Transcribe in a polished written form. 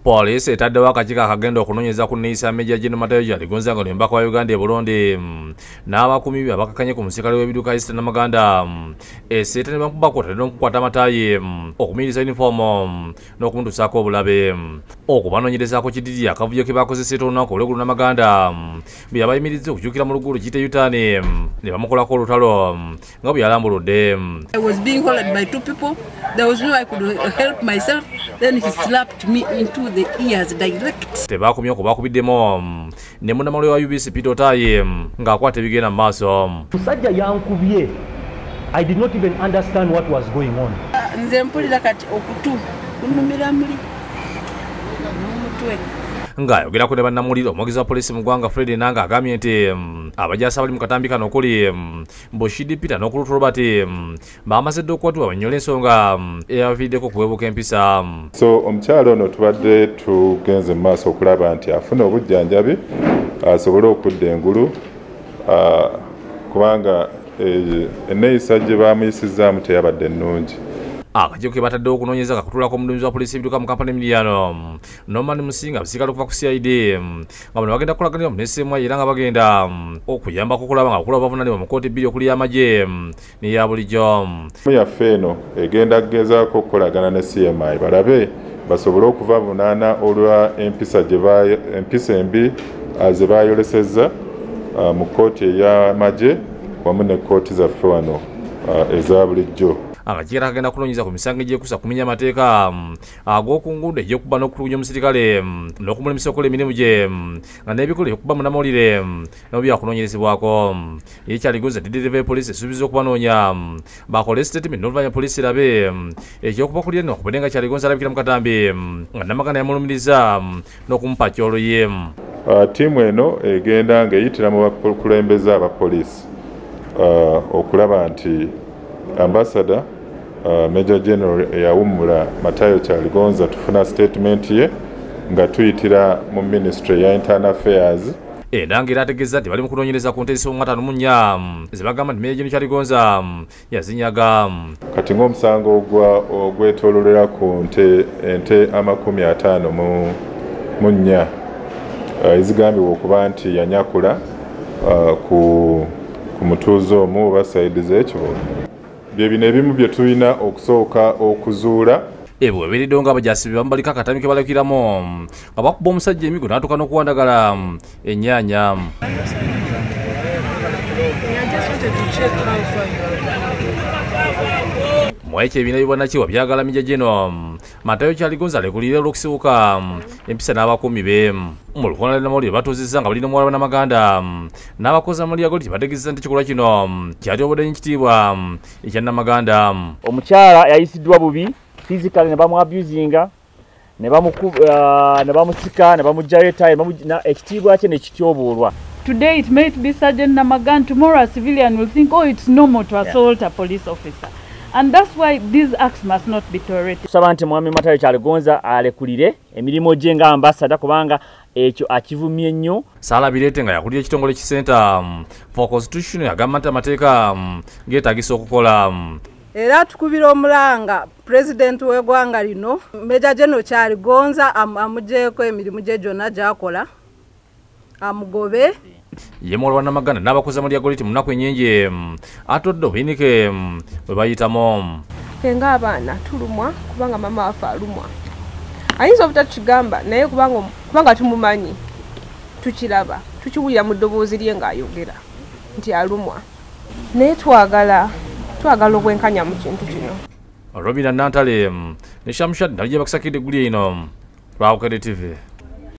Police etaddewo akakiiko akagenda okunoonyeza ku nneeyisa Major General Kyaligonza nga n'embaka wa Uganda e Burundi n'abakuumi be abakakanye ku musirikale w'ebiduka East Namaganda eseeta ne bamukubako tadde n'okukwata amataayi okumuyiriza yunifoomu n'okumutuusaako obulabe okubanoonyerezaako kididi akavuyo ke bakozesa olunaku olw'eggulu Namaganda bwe yabayimirizza okukyukira mu luguudo kiyite yutaani ne bamukolako olutalo nga bwe yalambuludde. I was being followed by two people. There was no way I could help myself. Then he slapped me into the ears direct. Tebakumye okubakubiddemu ne munnamawulire wa UBC Peter Otaye ng'akwata ebigenda mu maaso. Musajja yankubye. I did not even understand what was going on. Nze mpulira kati okutu kunnumira muli n'omutwe. Ng'ayogerako ne bannamawulire omwogezi wa poliisi mu ggwanga Fred Nanga agambye nti abajaasi abali mu katambi kano okuli Bukedde Peter n'okulutu Robert bamaze dde okukwatibwa banyole ensonga eyabaviiriddeko okuweebuka empisa. So omukyalo ono tubadde tugenze mu maaso okulaba nti afuna obujjanjabi asobole okudda engulu kubanga enneeyisa gye baamuyisizaamu teyabadde nnungi. Akakiiko ke bataddewo okunoonyeza kakutulako omuduumizi wa poliisi ebiduka mu kampani Emiliano Norman Musinga abaserikale okuva ku CID nga bano bagenda kukolaganira mu NSMI era nga bagenda okuyambako okulaba nga bakulu bavunaanibwa mu kkooti bbiri okuli y'amagye n'eya bulijjo. Yaffe eno egenda kugezaako okukolagana ne CMI balabe basobole okubavunaana olwa empisa embi ze baayolesezza mu kkooti ey'amagye wamu ne kkooti zaffe wano eza bulijjo. Akakiiko kagenda kunoonyeza ku misango egyekuusa kumenya amateeka ag'oku nguudo egy'okubba n'okutulugunya omusirikale n'okumulemesa okukola emirimu gye nga n'ebikola eby'okubba munnamawulire nabo byakunoonyerezebwako. Ye Kyaligonza ddireeva y'epoliisi esuubiza okubanoonya bakole statement n'oluvannyuma poliisi erabe ekyokubakulira n'okubadde nga Kyaligonza alabikira mu katambi nga Namaganda yamulumiriza n'okumupa kyolo ye. Ttiimu eno egenda ng'eyitira mu bakulembeze abapoliisi okulaba nti Ambasador Major General eyawummula Matayo Kyaligonza tufuna statement ye nga tuyitira mu Ministry ya Internal Affairs. Nanga era ategeeza nti bali mu kunoonyereza ku nteesa omwata n'omunya ze bagamba nti Major General Kyaligonza yazinyaga. Kati ng'omusango ogwetoololera ku ente 50 mu nnya ezigambibwa okuba nti yanyakula ku mutuuze omu oba sayidi z'ekibuga. Bye bino ebimu bye tulina okusooka okuzuula. Ebyo ebiriddewo ng'abajaasi be bamubaliko akatambi ke balabikiramu nga bakuba omusajja emigo n'atuuka n'okuwandagala ennyaanya. Mu ekyo ebibiina by'obwannakyewa byagala Major General Matayo Kyaligonza alekulire olw'okusibuka empisa n'abakuumi be. Mu lukoona lw'ennamawulire batuuzizza nga balina omuwala wa Namaganda n'abakozi amalya goli bategeezezza nti ekikolwa kino kyatobodde ekitiibwa ekya Namaganda. Omukyala yayisiddwa bubi physically ne bamuabusinga ne bamusika ne bamugjayo etayi ekitiibwa kye ne kityobuulwa. Today it might be Sergeant Namaganda, tomorrow a civilian will think, oh, it's normal to assault a police officer. And that's why these acts must not be tolerated. Tusaba nti Mwami Matayo Kyaligonza alekulire emirimu gye nga ambassador kubanga ekyo akivumye nnyo. Salabirete nga yakulira ekitongole ki Center for Constitution yagamba nti amateeka geetagisa okukola. Era tukubira omulanga President w'eggwanga lino Major General Kyaligonza amugjeeko emirimu gye gyonna gy'akola amugobe. Ye muwala wa Namaganda n'abakozi amalya goliti mu nnaku ennyingi atodde obuyinike bwe bayitamu. Nga abaana tulumwa kubanga mama waffe alumwa. Ayinza obutatugamba naye kubanga tumumanyi tukiraba tukiwulira mu ddoboozi lye ng'ayogera nti alumwa. Naye twagala obwenkanya mu kintu kino. Robina Nantale ne Shamshad nali gye bakisakidde egguli eno lwa Bukedde TV.